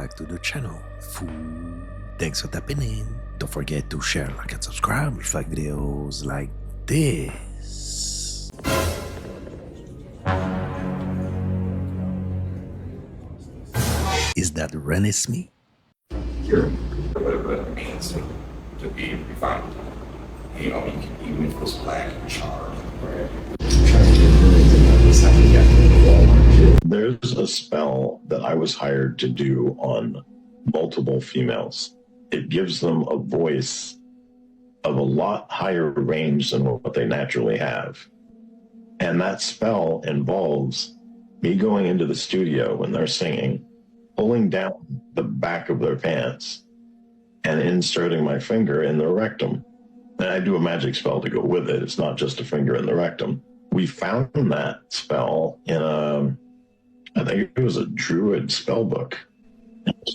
back to the channel. Thanks for tapping in. Don't forget to share, like, and subscribe if you like videos like this. Is that Renesmee? Sure, but it means to be refined. You know, you can, even if it was black and charred, right? There's a spell that I was hired to do on multiple females. It gives them a voice of a lot higher range than what they naturally have. And that spell involves me going into the studio when they're singing, pulling down the back of their pants, and inserting my finger in their rectum. And I do a magic spell to go with it. It's not just a finger in the rectum. We found that spell in I think it was a druid spell book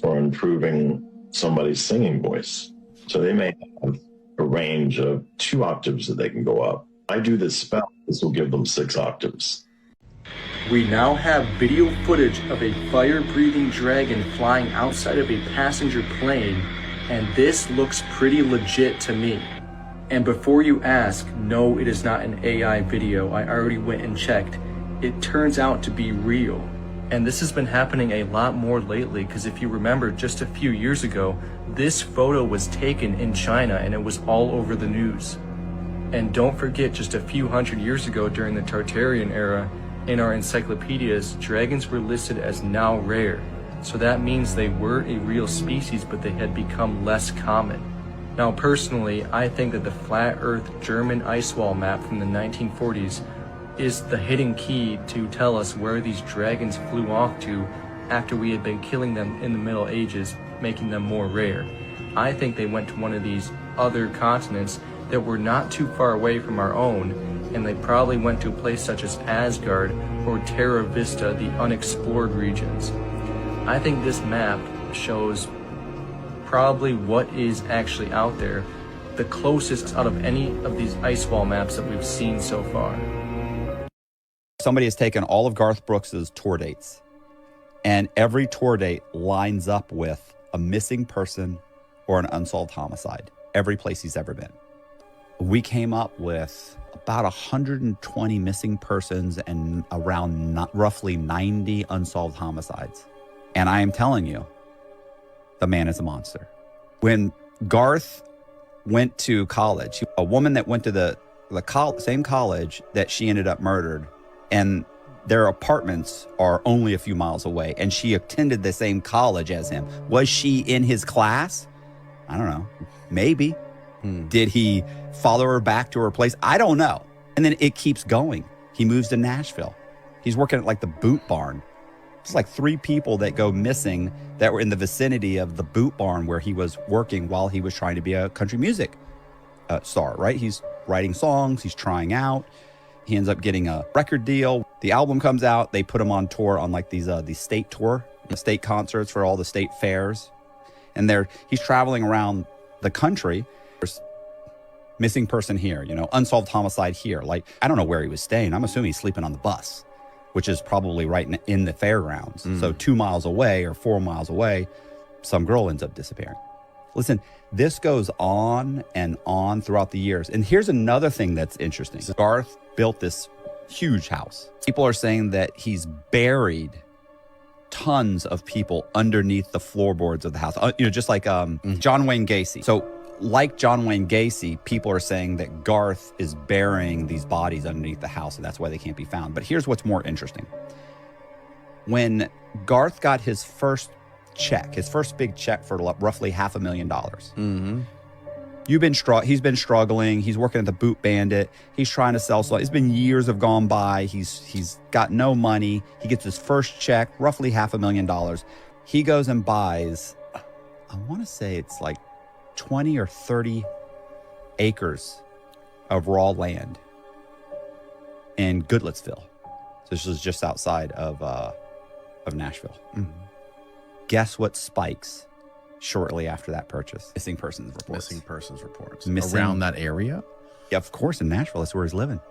for improving somebody's singing voice. So they may have a range of 2 octaves that they can go up. I do this spell, this will give them 6 octaves. We now have video footage of a fire-breathing dragon flying outside of a passenger plane, and this looks pretty legit to me. And before you ask, no, it is not an AI video. I already went and checked. It turns out to be real. And this has been happening a lot more lately, because if you remember, just a few years ago, this photo was taken in China and it was all over the news. And don't forget, just a few hundred years ago during the Tartarian era, in our encyclopedias, dragons were listed as now rare. So that means they were a real species, but they had become less common. Now personally, I think that the flat earth German ice wall map from the 1940s is the hidden key to tell us where these dragons flew off to after we had been killing them in the Middle Ages, making them more rare. I think they went to one of these other continents that were not too far away from our own, and they probably went to a place such as Asgard or Terra Vista, the unexplored regions. I think this map shows probably what is actually out there, the closest out of any of these ice wall maps that we've seen so far. Somebody has taken all of Garth Brooks's tour dates, and every tour date lines up with a missing person or an unsolved homicide, every place he's ever been. We came up with about 120 missing persons and around roughly 90 unsolved homicides. And I am telling you, the man is a monster. When Garth went to college, a woman that went to the same college that she ended up murdered, and their apartments are only a few miles away, and she attended the same college as him. Was she in his class? I don't know. Maybe. Did he follow her back to her place? I don't know. And then it keeps going. He moves to Nashville. He's working at like the Boot Barn. It's like 3 people that go missing that were in the vicinity of the Boot Barn where he was working while he was trying to be a country music star, right? He's writing songs, he's trying out. He ends up getting a record deal. The album comes out. They put him on tour on like these state tour, state concerts for all the state fairs. And he's traveling around the country. There's missing person here, unsolved homicide here. Like, I don't know where he was staying. I'm assuming he's sleeping on the bus, which is probably right in the fairgrounds. So 2 miles away or 4 miles away, some girl ends up disappearing. Listen, this goes on and on throughout the years. And here's another thing that's interesting. Garth built this huge house. People are saying that he's buried tons of people underneath the floorboards of the house. Just like John Wayne Gacy. So like John Wayne Gacy, people are saying that Garth is burying these bodies underneath the house, and that's why they can't be found. But here's what's more interesting. When Garth got his first check, his first big check for roughly $500,000. He's been struggling. He's working at the Boot Bandit. He's trying to sell stuff. It's been years have gone by. He's got no money. He gets his first check, roughly $500,000. He goes and buys, I want to say it's like 20 or 30 acres of raw land in Goodlettsville. So this is just outside of Nashville. Guess what spikes shortly after that purchase? Missing persons reports. Missing persons reports. Missing, around that area? Yeah, of course, in Nashville. That's where he's living.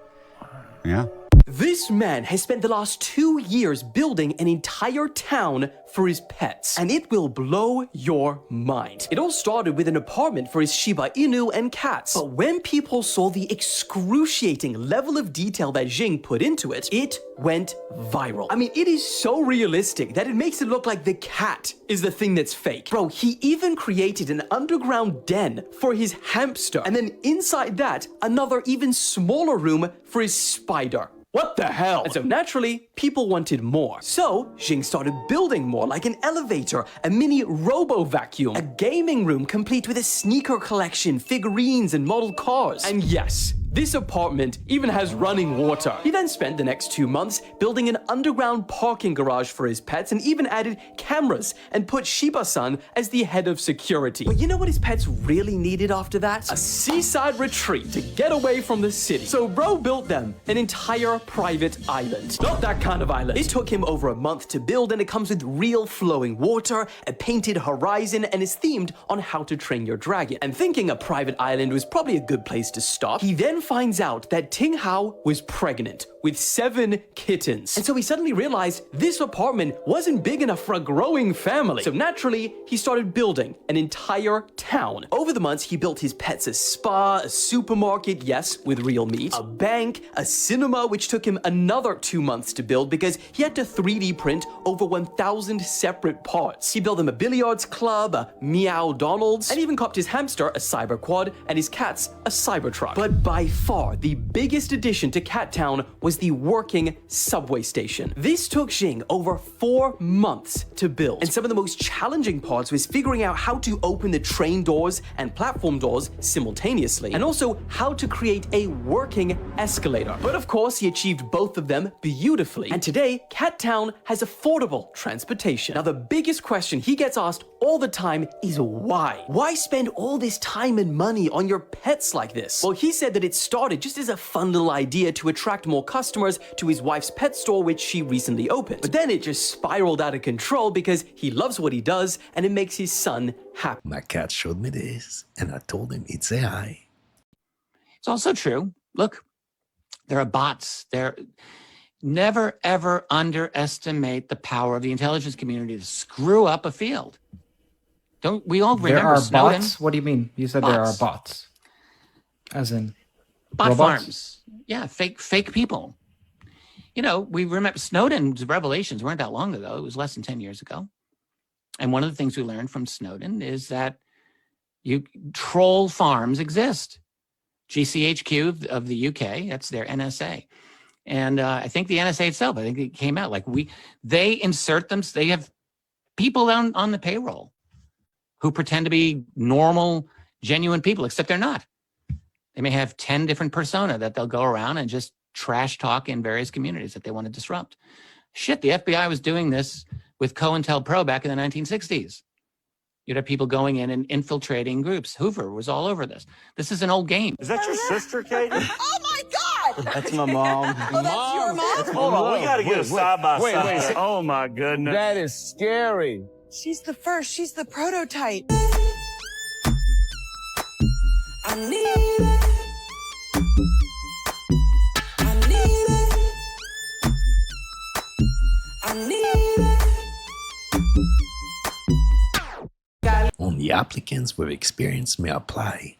Yeah. This man has spent the last 2 years building an entire town for his pets, and it will blow your mind. It all started with an apartment for his Shiba Inu and cats, but when people saw the excruciating level of detail that Jing put into it, it went viral. I mean, it is so realistic that it makes it look like the cat is the thing that's fake. Bro, he even created an underground den for his hamster, and then inside that, another even smaller room for his spider. What the hell? And so naturally, people wanted more. So Jing started building more, like an elevator, a mini robo-vacuum, a gaming room complete with a sneaker collection, figurines, and model cars. And yes, this apartment even has running water. He then spent the next 2 months building an underground parking garage for his pets and even added cameras and put Shiba-san as the head of security. But you know what his pets really needed after that? A seaside retreat to get away from the city. So bro built them an entire private island. Not that kind of island. It took him over a month to build, and it comes with real flowing water, a painted horizon, and is themed on how to train your dragon. And thinking a private island was probably a good place to stop, he then finds out that Ting Hao was pregnant with 7 kittens. And so he suddenly realized this apartment wasn't big enough for a growing family. So naturally, he started building an entire town. Over the months, he built his pets a spa, a supermarket, yes, with real meat, a bank, a cinema, which took him another 2 months to build because he had to 3D print over 1,000 separate parts. He built them a billiards club, a Meow Donald's, and even copped his hamster a cyber quad and his cats a cyber truck. But by far, the biggest addition to Cat Town was the working subway station. This took Jing over 4 months to build, and some of the most challenging parts was figuring out how to open the train doors and platform doors simultaneously, and also how to create a working escalator. But of course, he achieved both of them beautifully, and today, Cat Town has affordable transportation. Now, the biggest question he gets asked all the time is why? Why spend all this time and money on your pets like this? Well, he said that it started just as a fun little idea to attract more customers to his wife's pet store, which she recently opened. But then it just spiraled out of control because he loves what he does and it makes his son happy. My cat showed me this, and I told him he'd say hi. It's also true. Look, there are bots. Never, ever underestimate the power of the intelligence community to screw up a field. Don't we all remember there are Snowden? bots? What do you mean? You said there are bots. As in bot robots? farms. Yeah, fake people. You know, we remember Snowden's revelations weren't that long ago. It was less than 10 years ago. And one of the things we learned from Snowden is that troll farms exist. GCHQ of the UK, that's their NSA. And I think the NSA itself, I think it came out like they insert them. They have people on the payroll who pretend to be normal, genuine people, except they're not. They may have 10 different persona that they'll go around and just trash talk in various communities that they want to disrupt. Shit, the FBI was doing this with COINTELPRO back in the 1960s. You'd have people going in and infiltrating groups. Hoover was all over this. This is an old game. Is that your sister, Katie? Oh my God! That's my mom. Oh, that's your mom? Hold on, we gotta get a side by side. Oh my goodness. That is scary. She's the first. She's the prototype. I need it. I need it. I need it. Only applicants with experience may apply.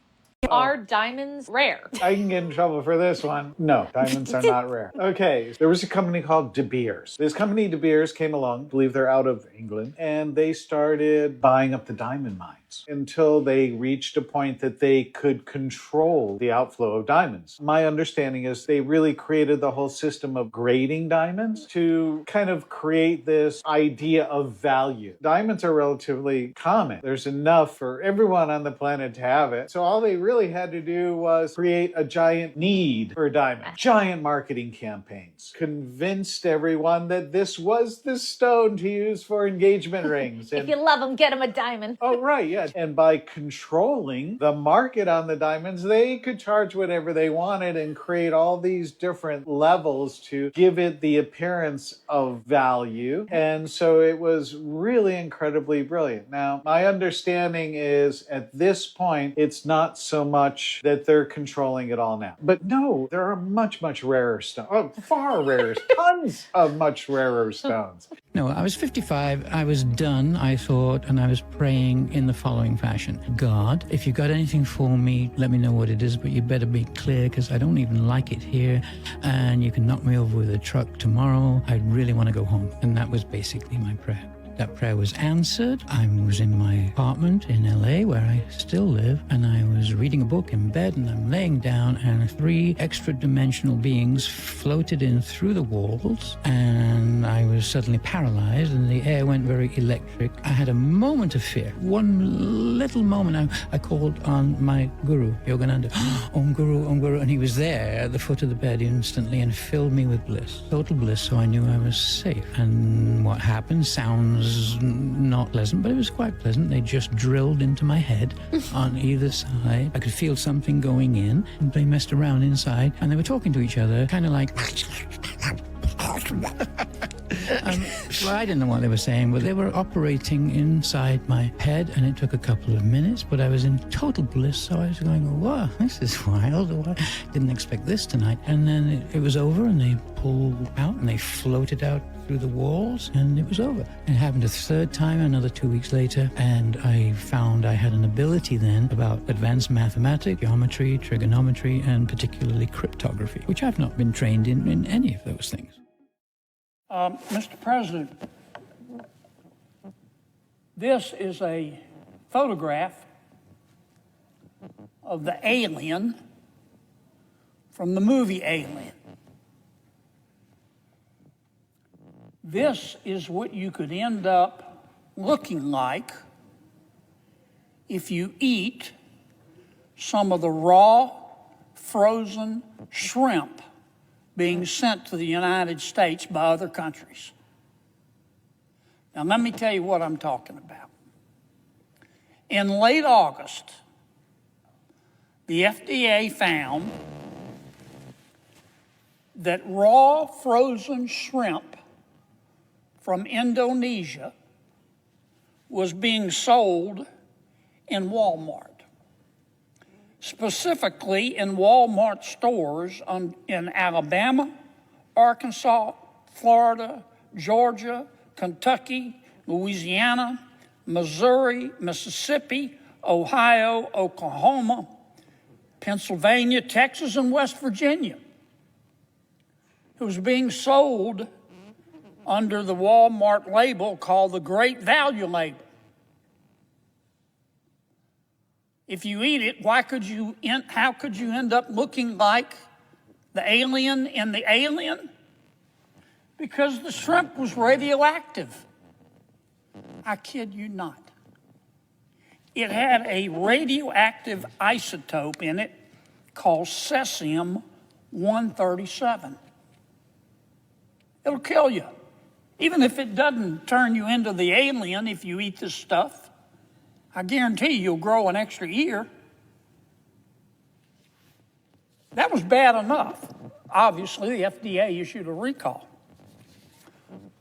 Are diamonds rare? I can get in trouble for this one. No, diamonds are not rare. Okay, there was a company called De Beers. This company, De Beers, came along, I believe they're out of England, and they started buying up the diamond mines until they reached a point that they could control the outflow of diamonds. My understanding is they really created the whole system of grading diamonds to kind of create this idea of value. Diamonds are relatively common. There's enough for everyone on the planet to have it. So all they really had to do was create a giant need for diamonds. Giant marketing campaigns. Convinced everyone that this was the stone to use for engagement rings. If you love them, get them a diamond. Oh, right, yeah. yeah. And by controlling the market on the diamonds, they could charge whatever they wanted and create all these different levels to give it the appearance of value. And so it was really incredibly brilliant. Now, my understanding is at this point, it's not so much that they're controlling it all now. But no, there are much, much rarer stones. Oh, far rarer, tons of much rarer stones. No, I was 55. I was done, I thought, and I was praying in the following fashion. God, if you've got anything for me, let me know what it is, but you better be clear because I don't even like it here. And you can knock me over with a truck tomorrow. I really want to go home. And that was basically my prayer. That prayer was answered. I was in my apartment in LA where I still live, and I was reading a book in bed, and I'm laying down, and 3 extra-dimensional beings floated in through the walls, and I was suddenly paralyzed, and the air went very electric. I had a moment of fear. One little moment, I called on my guru, Yogananda, Om Guru, and he was there at the foot of the bed instantly and filled me with bliss, total bliss, so I knew I was safe. And what happened sounds not pleasant, but it was quite pleasant. They just drilled into my head on either side. I could feel something going in, and they messed around inside, and they were talking to each other, kind of like... Well, I didn't know what they were saying, but they were operating inside my head, and it took a couple of minutes, but I was in total bliss, so I was going, wow, this is wild. I didn't expect this tonight. And then it was over, and they pulled out, and they floated out through the walls, and it was over. It happened a third time, another 2 weeks later, and I found I had an ability then about advanced mathematics, geometry, trigonometry, and particularly cryptography, which I've not been trained in any of those things. Mr. President, this is a photograph of the alien from the movie Alien. This is what you could end up looking like if you eat some of the raw, frozen shrimp being sent to the United States by other countries. Now, let me tell you what I'm talking about. In late August, the FDA found that raw frozen shrimp from Indonesia was being sold in Walmart. Specifically in Walmart stores in Alabama, Arkansas, Florida, Georgia, Kentucky, Louisiana, Missouri, Mississippi, Ohio, Oklahoma, Pennsylvania, Texas, and West Virginia. It was being sold under the Walmart label called the Great Value label. If you eat it, how could you end up looking like the alien in the Alien? Because the shrimp was radioactive. I kid you not. It had a radioactive isotope in it called cesium-137. It'll kill you. Even if it doesn't turn you into the alien if you eat this stuff, I guarantee you'll grow an extra ear. That was bad enough. Obviously, the FDA issued a recall.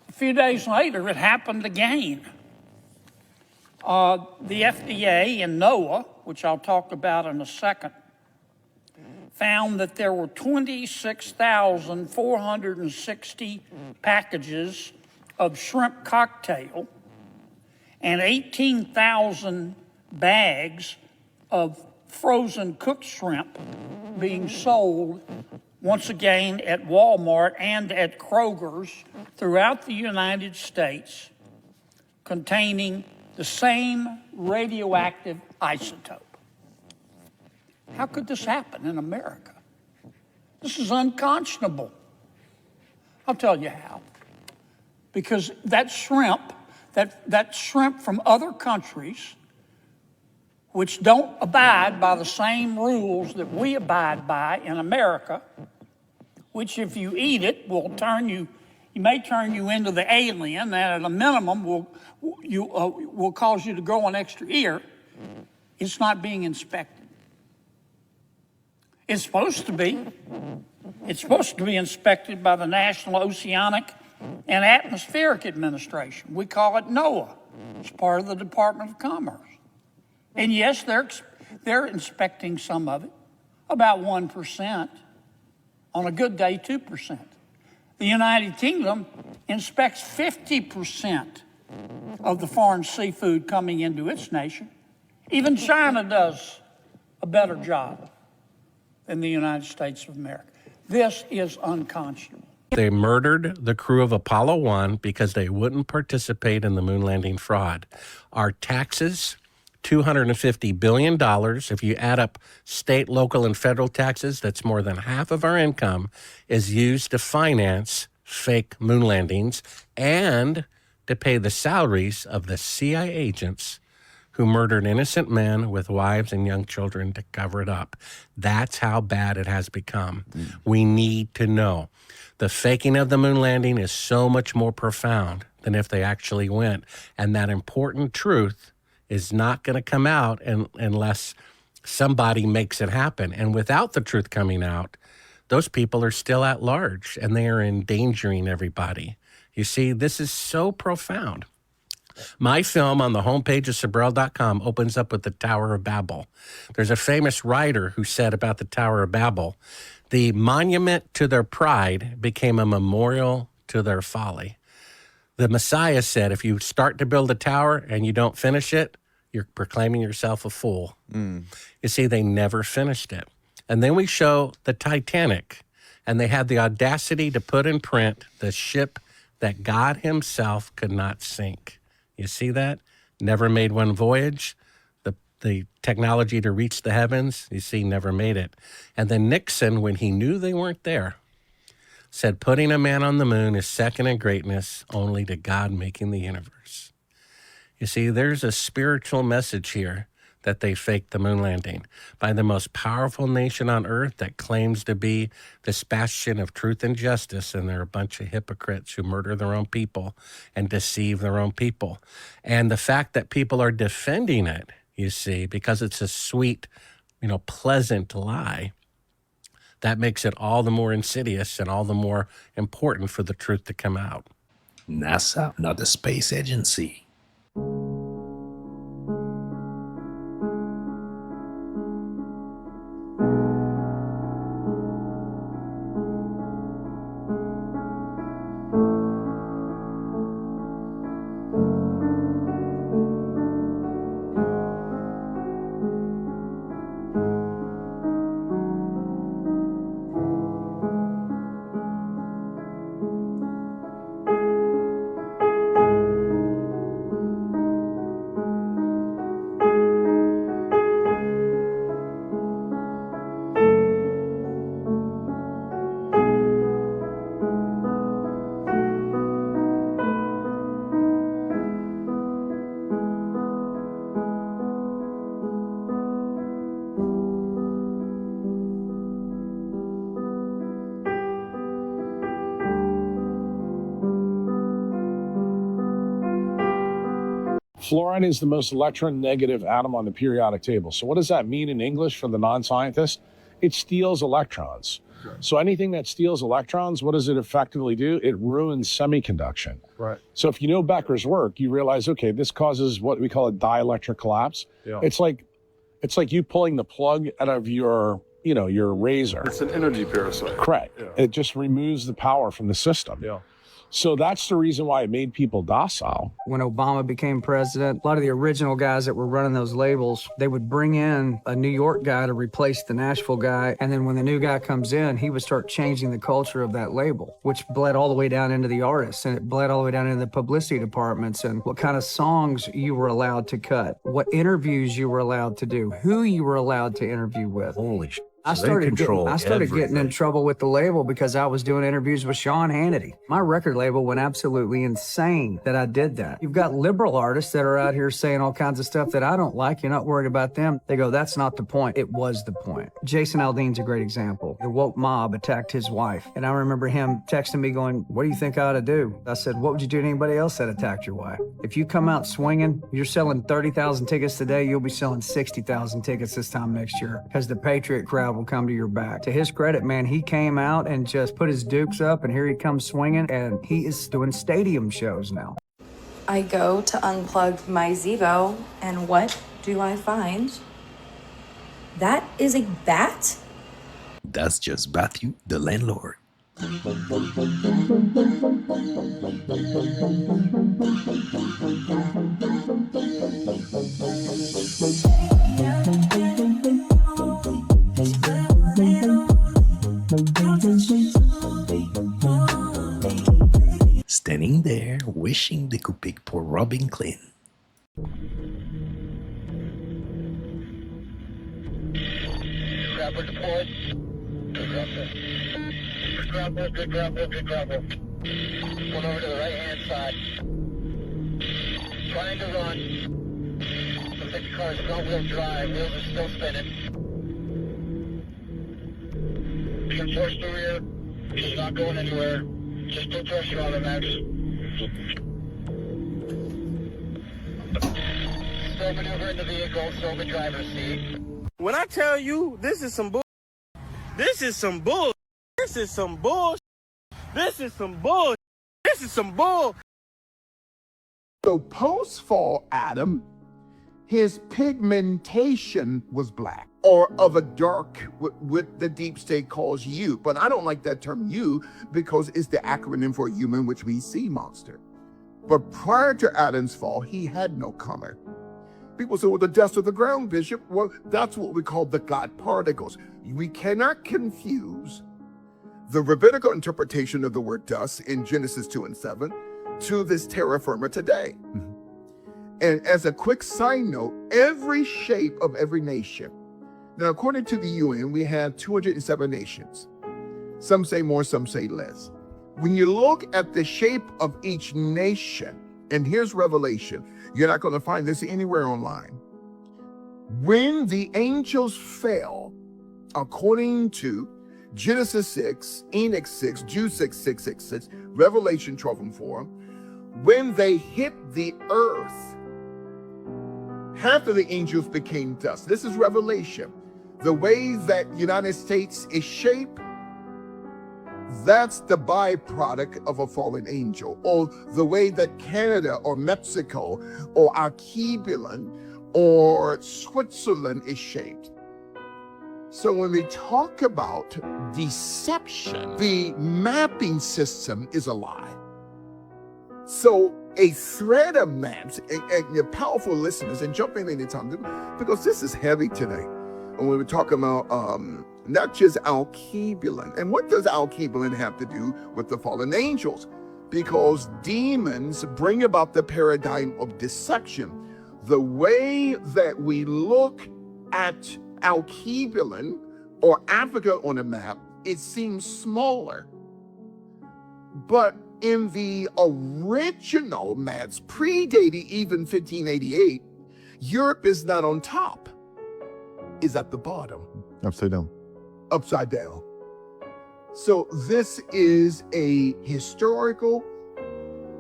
A few days later, it happened again. The FDA and NOAA, which I'll talk about in a second, found that there were 26,460 packages of shrimp cocktail and 18,000 bags of frozen cooked shrimp being sold once again at Walmart and at Kroger's throughout the United States, containing the same radioactive isotope. How could this happen in America? This is unconscionable. I'll tell you how. Because that shrimp from other countries, which don't abide by the same rules that we abide by in America, which if you eat it will may turn you into the alien, and at a minimum will cause you to grow an extra ear. It's not being inspected. It's supposed to be. It's supposed to be inspected by the National Oceanic and Atmospheric Administration. We call it NOAA. It's part of the Department of Commerce. And yes, they're inspecting some of it, about 1%. On a good day, 2%. The United Kingdom inspects 50% of the foreign seafood coming into its nation. Even China does a better job than the United States of America. This is unconscionable. They murdered the crew of Apollo 1 because they wouldn't participate in the moon landing fraud. Our taxes, $250 billion. If you add up state, local, and federal taxes, that's more than half of our income is used to finance fake moon landings and to pay the salaries of the CIA agents who murdered innocent men with wives and young children to cover it up. That's how bad it has become. We need to know. The faking of the moon landing is so much more profound than if they actually went. And that important truth is not going to come out unless somebody makes it happen. And without the truth coming out, those people are still at large and they are endangering everybody. You see, this is so profound. My film on the homepage of Sabrel.com opens up with the Tower of Babel. There's a famous writer who said about the Tower of Babel, the monument to their pride became a memorial to their folly. The Messiah said, if you start to build a tower and you don't finish it, you're proclaiming yourself a fool. You see, they never finished it. And then we show the Titanic, and they had the audacity to put in print the ship that God himself could not sink. You see that? Never made one voyage. The technology to reach the heavens, you see, never made it. And then Nixon, when he knew they weren't there, said putting a man on the moon is second in greatness only to God making the universe. You see, there's a spiritual message here that they faked the moon landing by the most powerful nation on earth that claims to be this bastion of truth and justice, and they're a bunch of hypocrites who murder their own people and deceive their own people. And the fact that people are defending it, you see, because it's a sweet, pleasant lie, that makes it all the more insidious and all the more important for the truth to come out. NASA, not the space agency. Fluoride is the most electronegative atom on the periodic table. So what does that mean in English for the non-scientist? It steals electrons. Right. So anything that steals electrons, what does it effectively do? It ruins semiconduction. Right. So if you know Becker's work, you realize, okay, this causes what we call a dielectric collapse. Yeah. It's like you pulling the plug out of your razor. It's an energy parasite. Correct. Yeah. It just removes the power from the system. Yeah. So that's the reason why it made people docile. When Obama became president, a lot of the original guys that were running those labels, they would bring in a New York guy to replace the Nashville guy. And then when the new guy comes in, he would start changing the culture of that label, which bled all the way down into the artists, and it bled all the way down into the publicity departments, and what kind of songs you were allowed to cut, what interviews you were allowed to do, who you were allowed to interview with. Holy shit. I started getting in trouble with the label because I was doing interviews with Sean Hannity. My record label went absolutely insane that I did that. You've got liberal artists that are out here saying all kinds of stuff that I don't like. You're not worried about them. They go, that's not the point. It was the point. Jason Aldean's a great example. The woke mob attacked his wife. And I remember him texting me going, what do you think I ought to do? I said, what would you do to anybody else that attacked your wife? If you come out swinging, you're selling 30,000 tickets today, you'll be selling 60,000 tickets this time next year because the Patriot crowd will come to your back. To his credit, man, he came out and just put his dukes up, and here he comes swinging, and he is doing stadium shows now. I go to unplug my Zevo, and what do I find? That is a bat? That's just Matthew, the landlord. Standing there, wishing they could pick poor Robin clean. Grapple deployed. Good grapple. Good grapple. Pull over to the right-hand side. Trying to run. Looks like the car is front-wheel drive. Wheels are still spinning. Can force the rear. She's not going anywhere. Just put pressure on her, Max. Still maneuvering the vehicle, still in the driver's seat. When I tell you this is some bull, this is some bull, this is some bull, this is some bull, this is some bull. So post-fall Adam, his pigmentation was black or of a dark, what the deep state calls U. But I don't like that term U because it's the acronym for human, which means sea monster. But prior to Adam's fall, he had no color. People say, well, the dust of the ground, Bishop. Well, that's what we call the God particles. We cannot confuse the rabbinical interpretation of the word dust in Genesis 2 and 7 to this terra firma today. Mm-hmm. And as a quick side note, every shape of every nation. Now, according to the UN, we have 207 nations. Some say more, some say less. When you look at the shape of each nation, and here's Revelation, you're not going to find this anywhere online. When the angels fell, according to Genesis 6, Enoch 6, Jude 6, 666, Revelation 12 and 4, when they hit the earth, half of the angels became dust. This is Revelation. The way that United States is shaped, that's the byproduct of a fallen angel. Or the way that Canada or Mexico or Archibald or Switzerland is shaped. So when we talk about deception, the mapping system is a lie. So a thread of maps, and your powerful listeners, and jump in anytime, because this is heavy today. And when we're talking about not just Al-Kebulan. And what does Al-Kebulan have to do with the fallen angels? Because demons bring about the paradigm of deception. The way that we look at Al-Kebulan or Africa on a map, it seems smaller. But in the original maps, predating even 1588, Europe is not on top, is at the bottom. Upside down. Upside down. So this is a historical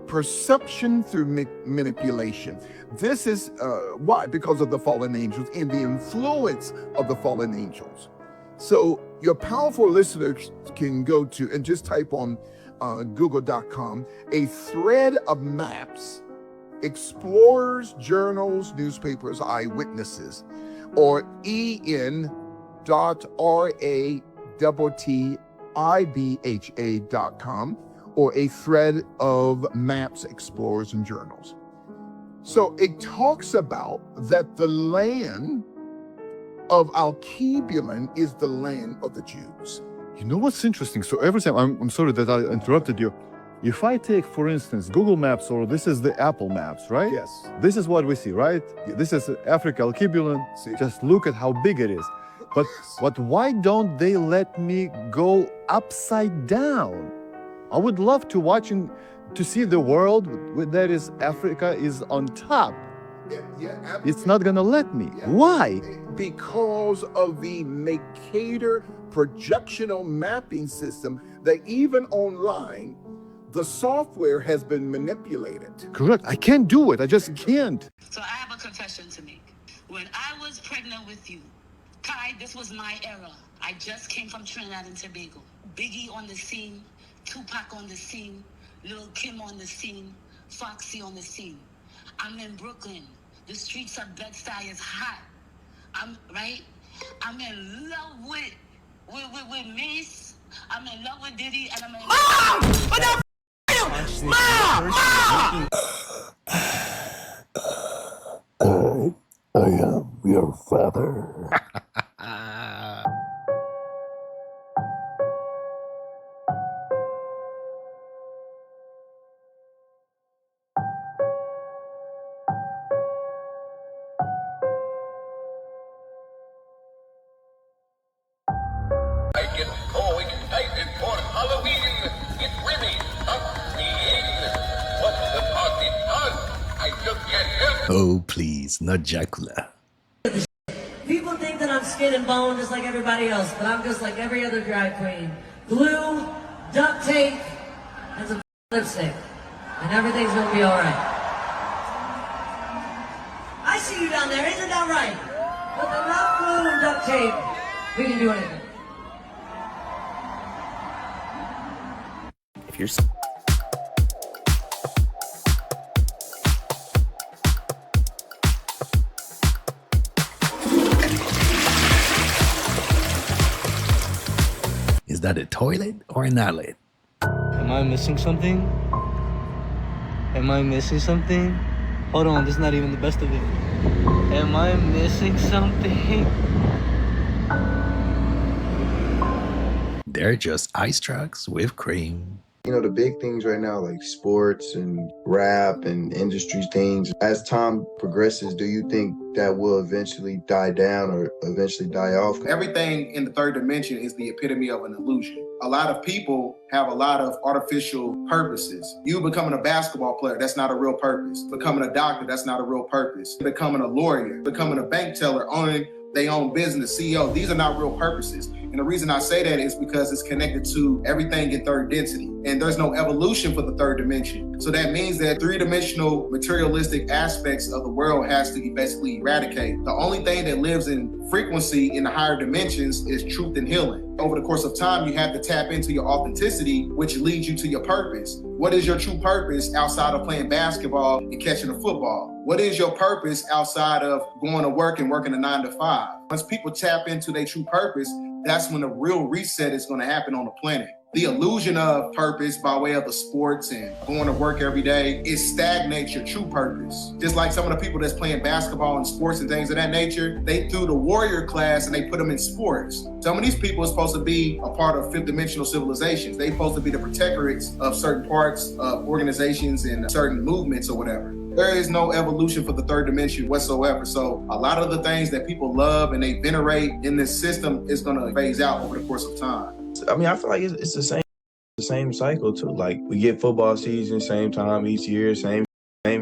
perception through manipulation. This is why? Because of the fallen angels and the influence of the fallen angels. So your powerful listeners can go to and just type on google.com a thread of maps, explorers, journals, newspapers, eyewitnesses, or en.ratibha.com, or a thread of maps, explorers, and journals. So it talks about that the land of Al-Kebulan is the land of the Jews. You know what's interesting? So every time, I'm sorry that I interrupted you. If I take, for instance, Google Maps, or this is the Apple Maps, right? Yes. This is what we see, right? This is Africa, Al-Kebulan. Just look at how big it is. But why don't they let me go upside down? I would love to to see the world that is Africa is on top. Yeah, It's not gonna let me. Why? Because of the Mercator projectional mapping system that even online, the software has been manipulated. Correct. I can't do it. I just can't. So I have a confession to make. When I was pregnant with you, Kai, this was my era. I just came from Trinidad and Tobago. Biggie on the scene, Tupac on the scene, Lil Kim on the scene, Foxy on the scene. I'm in Brooklyn. The streets of Bed-Stuy is hot. I'm in love with Mace. I'm in love with Diddy, and I'm in love I am your father. Oh, please, not Dracula. People think that I'm skin and bone just like everybody else, but I'm just like every other drag queen. Glue, duct tape, and some lipstick. And everything's gonna be alright. I see you down there, isn't that right? With enough glue and duct tape, we can do anything. If you're Is that a toilet or an outlet? Am I missing something? Am I missing something? Hold on, this is not even the best of it. Am I missing something? They're just ice trucks with cream. You know, the big things right now, like sports and rap and industry things, as time progresses, do you think that will eventually die down or eventually die off? Everything in the third dimension is the epitome of an illusion. A lot of people have a lot of artificial purposes. You becoming a basketball player, that's not a real purpose. Becoming a doctor, that's not a real purpose. Becoming a lawyer, becoming a bank teller, owning their own business, CEO, these are not real purposes. And the reason I say that is because it's connected to everything in third density. And there's no evolution for the third dimension. So that means that three-dimensional materialistic aspects of the world has to be basically eradicated. The only thing that lives in frequency in the higher dimensions is truth and healing. Over the course of time, you have to tap into your authenticity, which leads you to your purpose. What is your true purpose outside of playing basketball and catching a football? What is your purpose outside of going to work and working a 9 to 5? Once people tap into their true purpose, that's when the real reset is going to happen on the planet. The illusion of purpose by way of the sports and going to work every day, it stagnates your true purpose. Just like some of the people that's playing basketball and sports and things of that nature, they threw the warrior class and they put them in sports. Some of these people are supposed to be a part of fifth dimensional civilizations. They're supposed to be the protectorates of certain parts of organizations and certain movements or whatever. There is no evolution for the third dimension whatsoever. So a lot of the things that people love and they venerate in this system is going to phase out over the course of time. I mean, I feel like it's the same cycle too. Like we get football season, same time each year, same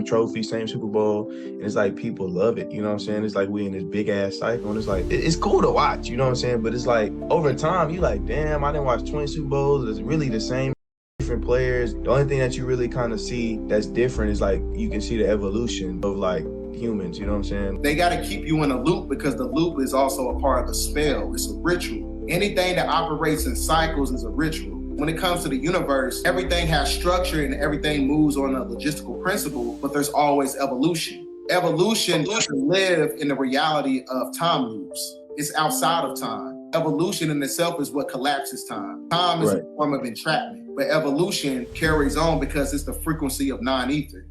trophy, same Super Bowl. And it's like people love it. You know what I'm saying? It's like we in this big ass cycle. And it's like, it's cool to watch, you know what I'm saying? But it's like over time, you like, damn, I didn't watch 20 Super Bowls. It's really the same different players. The only thing that you really kind of see that's different is like you can see the evolution of like humans, you know what I'm saying? They got to keep you in a loop because the loop is also a part of the spell. It's a ritual. Anything that operates in cycles is a ritual. When it comes to the universe, everything has structure and everything moves on a logistical principle, but there's always evolution. Evolution doesn't live in the reality of time loops. It's outside of time. Evolution in itself is what collapses time. Time is a form of entrapment, but evolution carries on because it's the frequency of non-ether.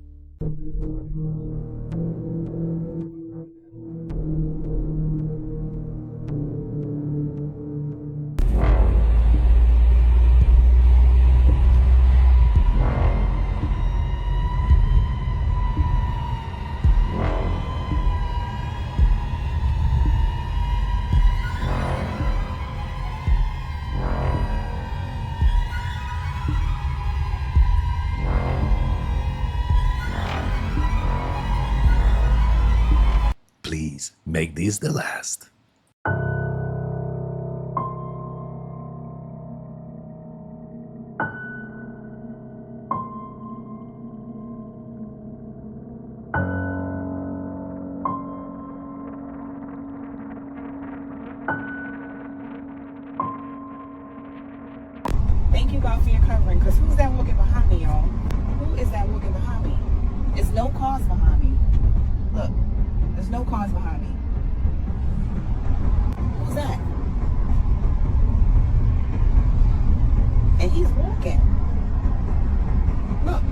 make this the last. Thank you, God, for your covering, because who's that walking behind me, y'all? Who is that walking behind me? There's no cars behind me. Look, there's no cars behind me. Who's that? And he's walking. Look.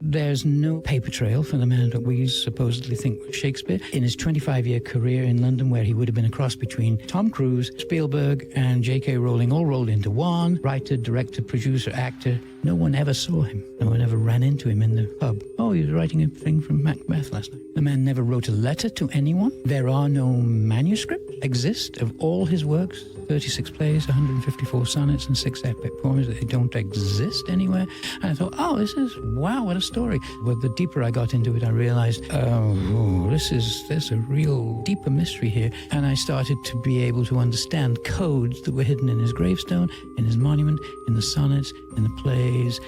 There's no paper trail for the man that we supposedly think was Shakespeare. In his 25-year career in London, where he would have been a cross between Tom Cruise, Spielberg, and J.K. Rowling, all rolled into one, writer, director, producer, actor, no one ever saw him. No one ever ran into him in the pub. Oh, he was writing a thing from Macbeth last night. The man never wrote a letter to anyone. There are no manuscripts exist of all his works. 36 plays, 154 sonnets, and 6 epic poems. They don't exist anywhere. And I thought, oh, wow, what a story. But the deeper I got into it, I realized, there's a real deeper mystery here. And I started to be able to understand codes that were hidden in his gravestone, in his monument, in the sonnets, in the plays.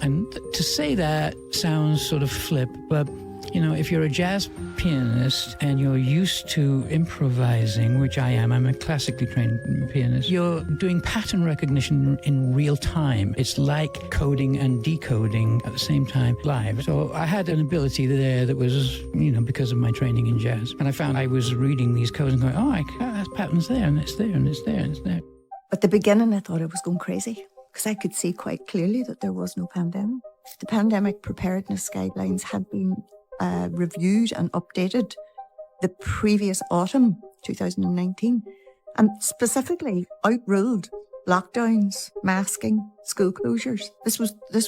And to say that sounds sort of flip, but you know, if you're a jazz pianist and you're used to improvising, which I am, I'm a classically trained pianist, you're doing pattern recognition in real time. It's like coding and decoding at the same time live. So I had an ability there that was, you know, because of my training in jazz. And I found I was reading these codes and going, that pattern's there, and it's there, and it's there, and it's there. At the beginning, I thought I was going crazy because I could see quite clearly that there was no pandemic. The pandemic preparedness guidelines had been reviewed and updated the previous autumn, 2019, and specifically outruled lockdowns, masking, school closures. This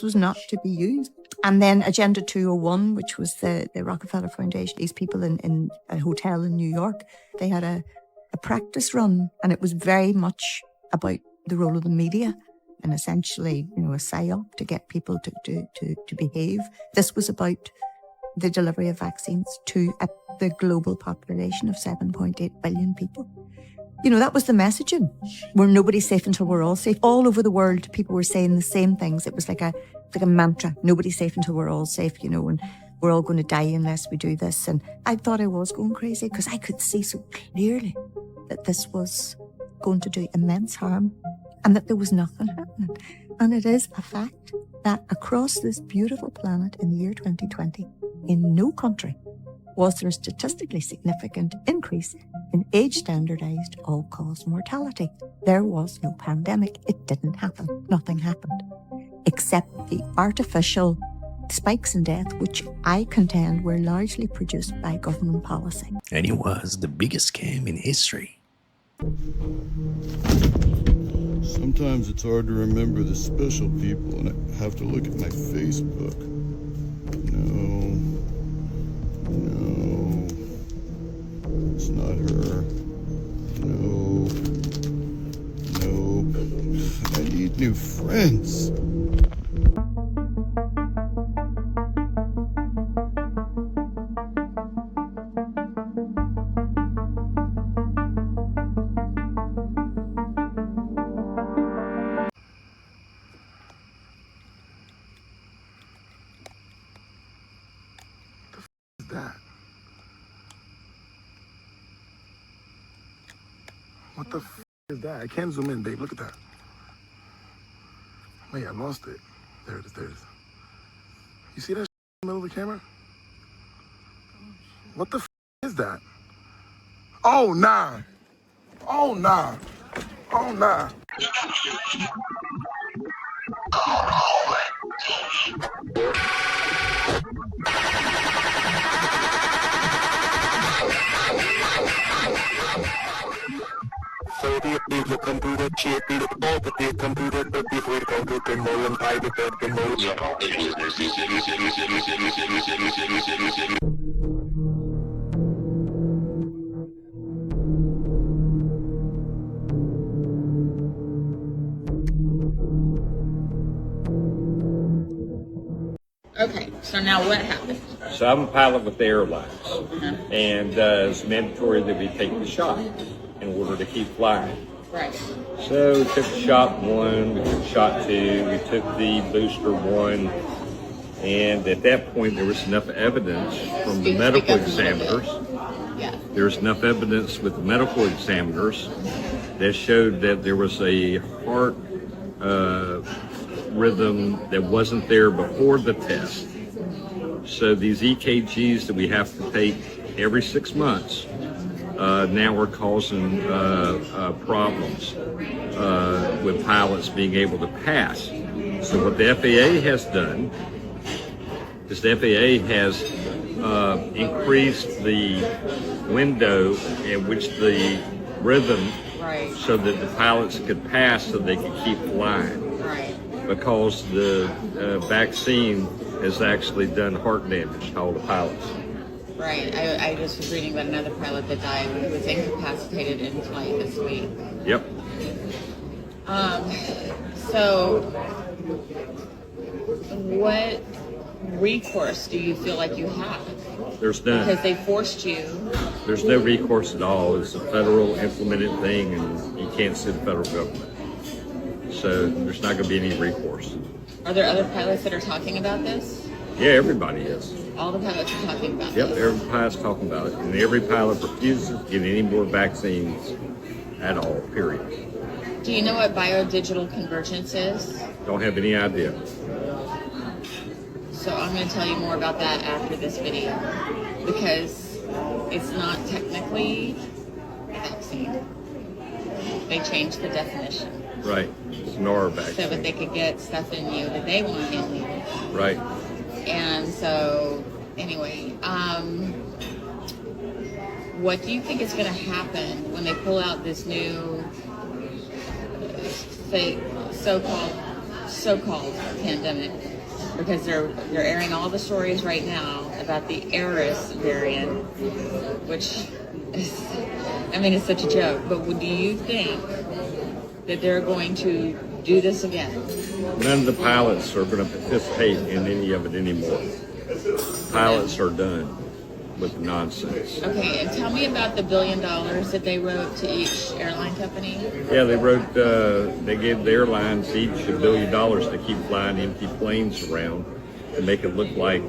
was not to be used. And then Agenda 201, which was the Rockefeller Foundation, these people in a hotel in New York, they had a practice run, and it was very much about the role of the media and essentially, you know, a psyop to get people to behave. This was about the delivery of vaccines to the global population of 7.8 billion people. You know, that was the messaging. We're nobody's safe until we're all safe. All over the world, people were saying the same things. It was like a mantra. Nobody's safe until we're all safe, you know, and we're all going to die unless we do this. And I thought I was going crazy because I could see so clearly that this was going to do immense harm and that there was nothing happening. And it is a fact that across this beautiful planet in the year 2020, in no country was there a statistically significant increase in age-standardized all-cause mortality. There was no pandemic. It didn't happen. Nothing happened. Except the artificial spikes in death, which I contend were largely produced by government policy. And it was the biggest scam in history. Sometimes it's hard to remember the special people, and I have to look at my Facebook. No, it's not her. No, I need new friends. What the f is that? I can't zoom in, babe. Look at that. Wait, I lost it. There it is, there it is. You see that in the middle of the camera? What the f is that? Oh, nah. Oh, nah. Oh, nah. So the computer chip, the computer, the people go to the mall and buy the Okay, so now what happened? So I'm a pilot with the airlines, and it's mandatory that we take the shot in order to keep flying. Right. So we took shot 1, we took shot 2, we took the booster 1, and at that point there was enough evidence from the medical examiners. Yeah. There was enough evidence with the medical examiners that showed that there was a heart rhythm that wasn't there before the test. So these EKGs that we have to take every 6 months now are causing problems with pilots being able to pass. So what the FAA has done is the FAA has increased the window in which the rhythm, so that the pilots could pass so they could keep flying. Because the vaccine has actually done heart damage to all the pilots. Right. I just was reading about another pilot that died who was incapacitated in flight this week. Yep. So what recourse do you feel like you have? There's none. Because they forced you. There's no recourse at all. It's a federal implemented thing, and you can't sue the federal government. So there's not going to be any recourse. Are there other pilots that are talking about this? Yeah, everybody is. All the pilots are talking about Yep, this? every pilot's talking about it. And every pilot refuses to get any more vaccines at all, period. Do you know what biodigital convergence is? Don't have any idea. So I'm going to tell you more about that after this video, because it's not technically a vaccine. They changed the definition. Right. It's NOR vaccine. So that they could get stuff in you that they want in you. Right. And so, anyway, what do you think is going to happen when they pull out this new fake so-called pandemic? Because they're airing all the stories right now about the heiress variant, which is, I mean, it's such a joke. But do you think that they're going to do this again? None of the pilots are going to participate in any of it anymore. Pilots are done with the nonsense. Okay, and tell me about the $1 billion that they wrote to each airline company. Yeah, they gave the airlines each $1 billion to keep flying empty planes around to make it look like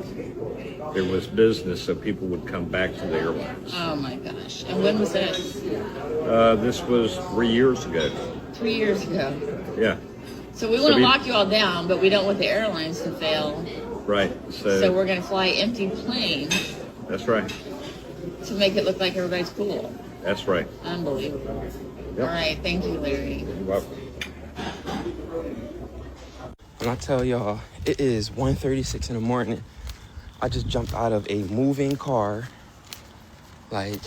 there was business so people would come back to the airlines. Oh my gosh. And when was this? This was 3 years ago. 3 years ago. Yeah. So we want to lock you all down, but we don't want the airlines to fail. Right. So we're going to fly empty planes. That's right. To make it look like everybody's cool. That's right. Unbelievable. Yep. All right. Thank you, Larry. You're welcome. When I tell y'all, it is 1:36 in the morning. I just jumped out of a moving car. Like,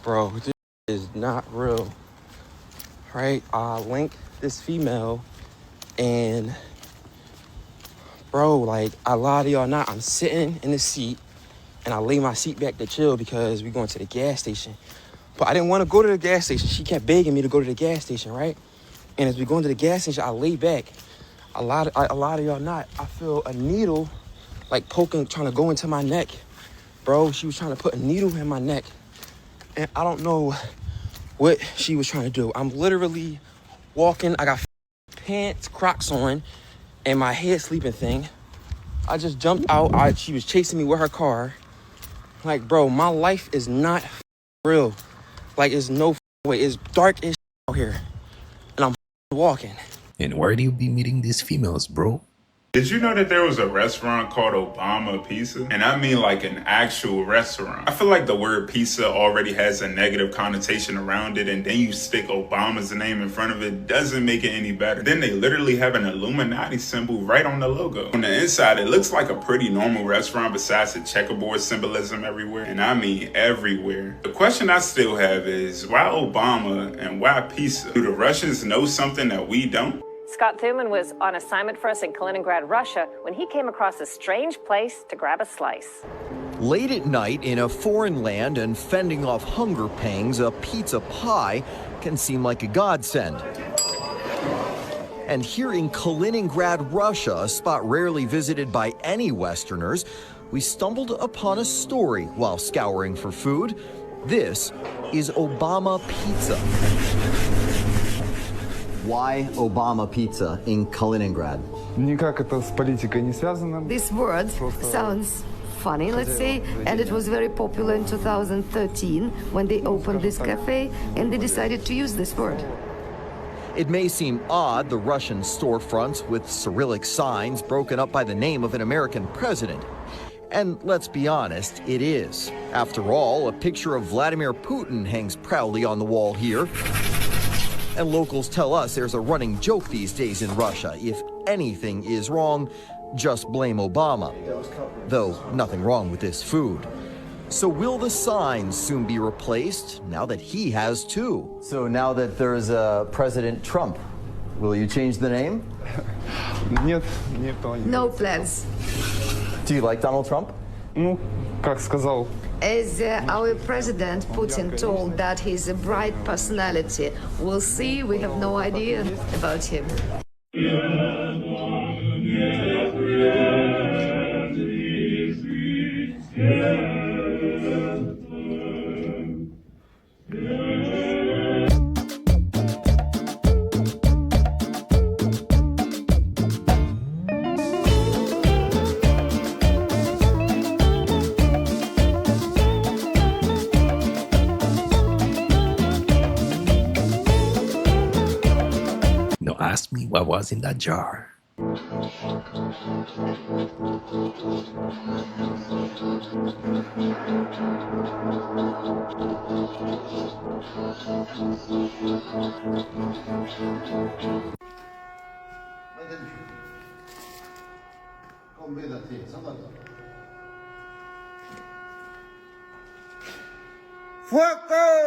bro, this is not real. Right? I linked this female and bro, like, I lie to y'all not, I'm sitting in the seat and I lay my seat back to chill because we're going to the gas station. But I didn't want to go to the gas station. She kept begging me to go to the gas station, right? And as we go into the gas station, I lay back. A lot of y'all not, I feel a needle like poking, trying to go into my neck. Bro, she was trying to put a needle in my neck. And I don't know what she was trying to do. I'm literally walking. I got pants, Crocs on, and my head sleeping thing. I just jumped out. She was chasing me with her car. Like, bro, my life is not real. Like, it's no way. It's dark as out here. And I'm walking. And where do you be meeting these females, bro? Did you know that there was a restaurant called Obama Pizza? And I mean like an actual restaurant. I feel like the word pizza already has a negative connotation around it, and then you stick Obama's name in front of it, doesn't make it any better. Then they literally have an Illuminati symbol right on the logo. On the inside, it looks like a pretty normal restaurant besides the checkerboard symbolism everywhere. And I mean everywhere. The question I still have is, why Obama and why pizza? Do the Russians know something that we don't? Scott Thuman was on assignment for us in Kaliningrad, Russia, when he came across a strange place to grab a slice. Late at night in a foreign land and fending off hunger pangs, a pizza pie can seem like a godsend. And here in Kaliningrad, Russia, a spot rarely visited by any Westerners, we stumbled upon a story while scouring for food. This is Obama pizza. Why Obama pizza in Kaliningrad? Никак это с политикой не связано. This word sounds funny, let's say, and it was very popular in 2013 when they opened this cafe and they decided to use this word. It may seem odd, the Russian storefronts with Cyrillic signs broken up by the name of an American president. And let's be honest, it is. After all, a picture of Vladimir Putin hangs proudly on the wall here. And locals tell us there's a running joke these days in Russia. If anything is wrong, just blame Obama. Though nothing wrong with this food. So will the signs soon be replaced now that he has two? So now that there's President Trump, will you change the name? No plans. Do you like Donald Trump? Ну, как сказал. As our president Putin told that he's a bright personality, we'll see, we have no idea about him. Now ask me what was in that jar. Fuego!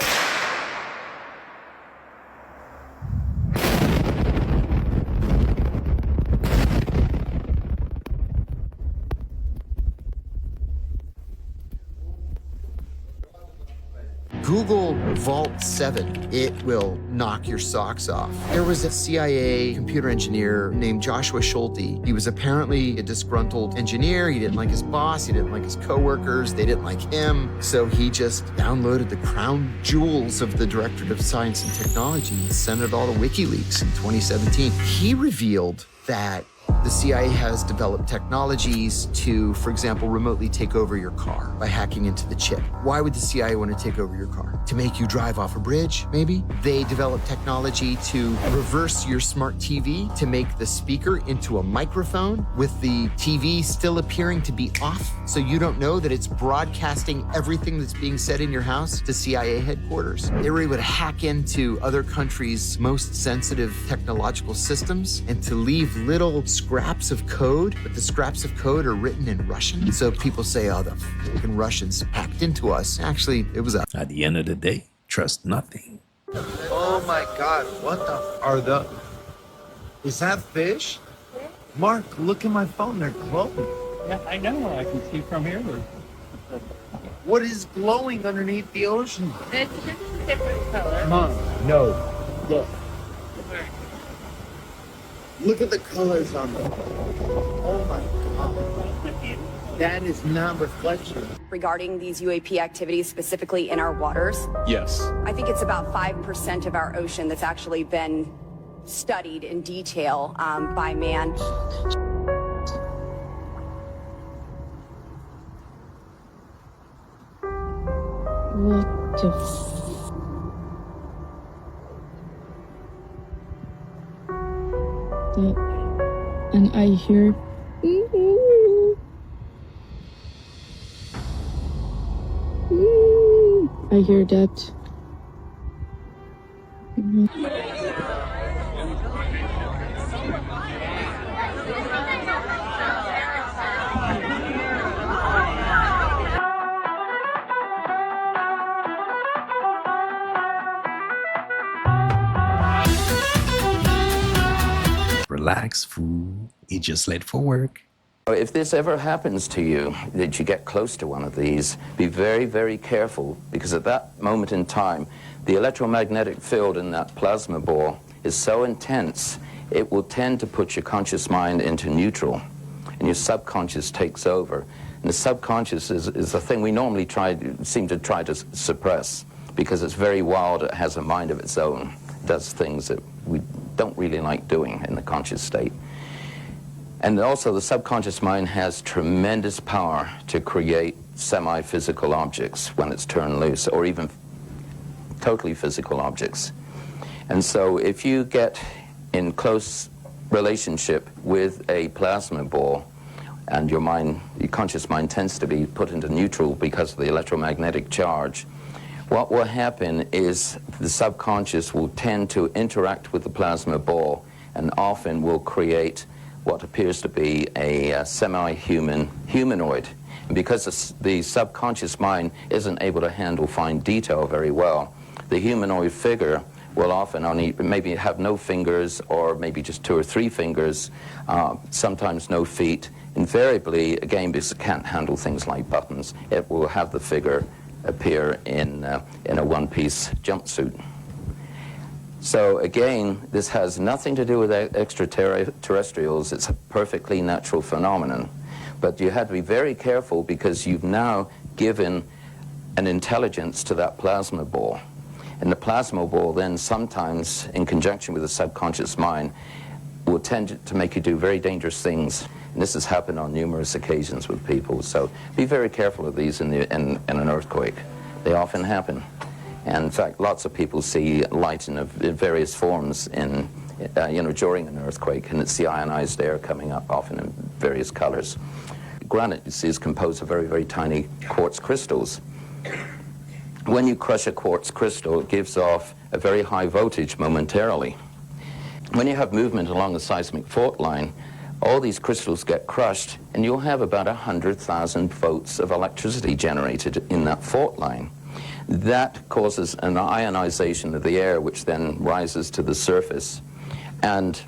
Google Vault 7. It will knock your socks off. There was a CIA computer engineer named Joshua Schulte. He was apparently a disgruntled engineer. He didn't like his boss. He didn't like his coworkers. They didn't like him. So he just downloaded the crown jewels of the Directorate of Science and Technology and sent it all to WikiLeaks in 2017. He revealed that the CIA has developed technologies to, for example, remotely take over your car by hacking into the chip. Why would the CIA want to take over your car? To make you drive off a bridge, maybe? They developed technology to reverse your smart TV to make the speaker into a microphone with the TV still appearing to be off, so you don't know that it's broadcasting everything that's being said in your house to CIA headquarters. They were able to hack into other countries' most sensitive technological systems and to leave little scraps of code, but the scraps of code are written in Russian. So people say, oh, the fucking Russians hacked into us. Actually, it was us. At the end of the day, trust nothing. Oh my God, what the are the? Is that fish? Mark, look at my phone, they're glowing. Yeah, I know, I can see from here. What is glowing underneath the ocean? It's just a different color. Mom, no, look. Look at the colors on them. Oh my God. That is not reflection. Regarding these UAP activities, specifically in our waters? Yes. I think it's about 5% of our ocean that's actually been studied in detail by man. What the and I hear I hear that. Relax, fool. He just late for work. If this ever happens to you, that you get close to one of these, be very, very careful, because at that moment in time, the electromagnetic field in that plasma ball is so intense, it will tend to put your conscious mind into neutral, and your subconscious takes over. And the subconscious is the thing we normally seem to try to suppress, because it's very wild, it has a mind of its own, it does things that we don't really like doing in the conscious state. And also the subconscious mind has tremendous power to create semi-physical objects when it's turned loose, or even totally physical objects. And so if you get in close relationship with a plasma ball, and your conscious mind tends to be put into neutral because of the electromagnetic charge, what will happen is the subconscious will tend to interact with the plasma ball and often will create what appears to be a semi-human humanoid. And because the subconscious mind isn't able to handle fine detail very well, the humanoid figure will often only maybe have no fingers, or maybe just 2 or 3 fingers, sometimes no feet. Invariably, again, because it can't handle things like buttons, it will have the figure appear in a one-piece jumpsuit. So again, this has nothing to do with extraterrestrials. It's a perfectly natural phenomenon. But you have to be very careful, because you've now given an intelligence to that plasma ball. And the plasma ball then sometimes, in conjunction with the subconscious mind, will tend to make you do very dangerous things. And this has happened on numerous occasions with people. So be very careful of these in an earthquake. They often happen. And in fact, lots of people see light in various forms during an earthquake, and it's the ionized air coming up, often in various colors. Granite, you see, is composed of very, very tiny quartz crystals. When you crush a quartz crystal, it gives off a very high voltage momentarily. When you have movement along the seismic fault line, all these crystals get crushed, and you'll have about 100,000 volts of electricity generated in that fault line. That causes an ionization of the air, which then rises to the surface. And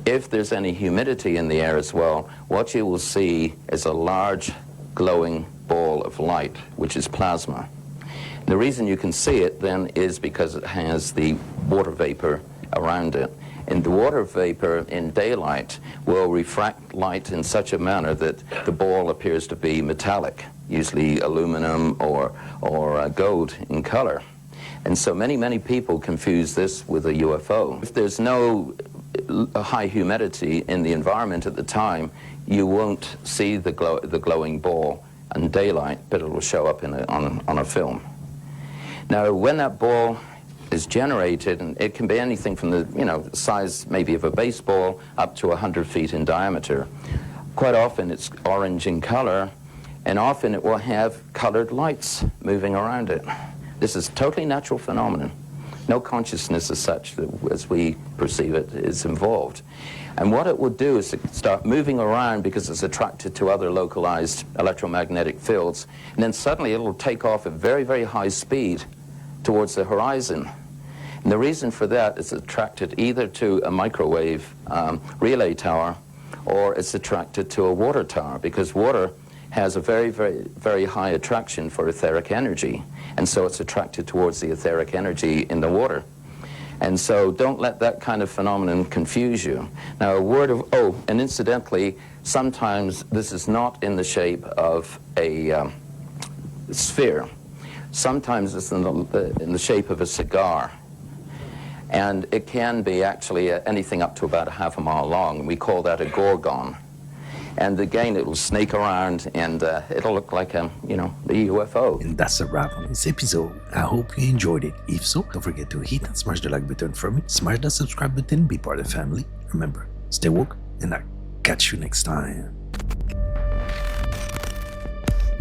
if there's any humidity in the air as well, what you will see is a large glowing ball of light, which is plasma. The reason you can see it then is because it has the water vapor around it. And the water vapor in daylight will refract light in such a manner that the ball appears to be metallic, usually aluminum or gold in color. And so many people confuse this with a UFO. If there's no high humidity in the environment at the time, you won't see the glowing ball in daylight, but it will show up on a film. Now, when that ball is generated, and it can be anything from the size maybe of a baseball up to 100 feet in diameter. Quite often it's orange in color, and often it will have colored lights moving around it. This is a totally natural phenomenon. No consciousness as such, as we perceive it, is involved. And what it will do is start moving around because it's attracted to other localized electromagnetic fields, and then suddenly it'll take off at very, very high speed towards the horizon. And the reason for that is it's attracted either to a microwave relay tower, or it's attracted to a water tower, because water has a very, very, very high attraction for etheric energy, and so it's attracted towards the etheric energy in the water. And so don't let that kind of phenomenon confuse you. Now, and incidentally, sometimes this is not in the shape of a sphere. Sometimes it's in the shape of a cigar. And it can be actually anything up to about half a mile long, and we call that a gorgon. And again, it will snake around, and it'll look like the UFO. And that's a wrap on this episode. I hope you enjoyed it. If so, don't forget to hit and smash the like button for me, smash the subscribe button, be part of the family. Remember, stay woke, and I'll catch you next time.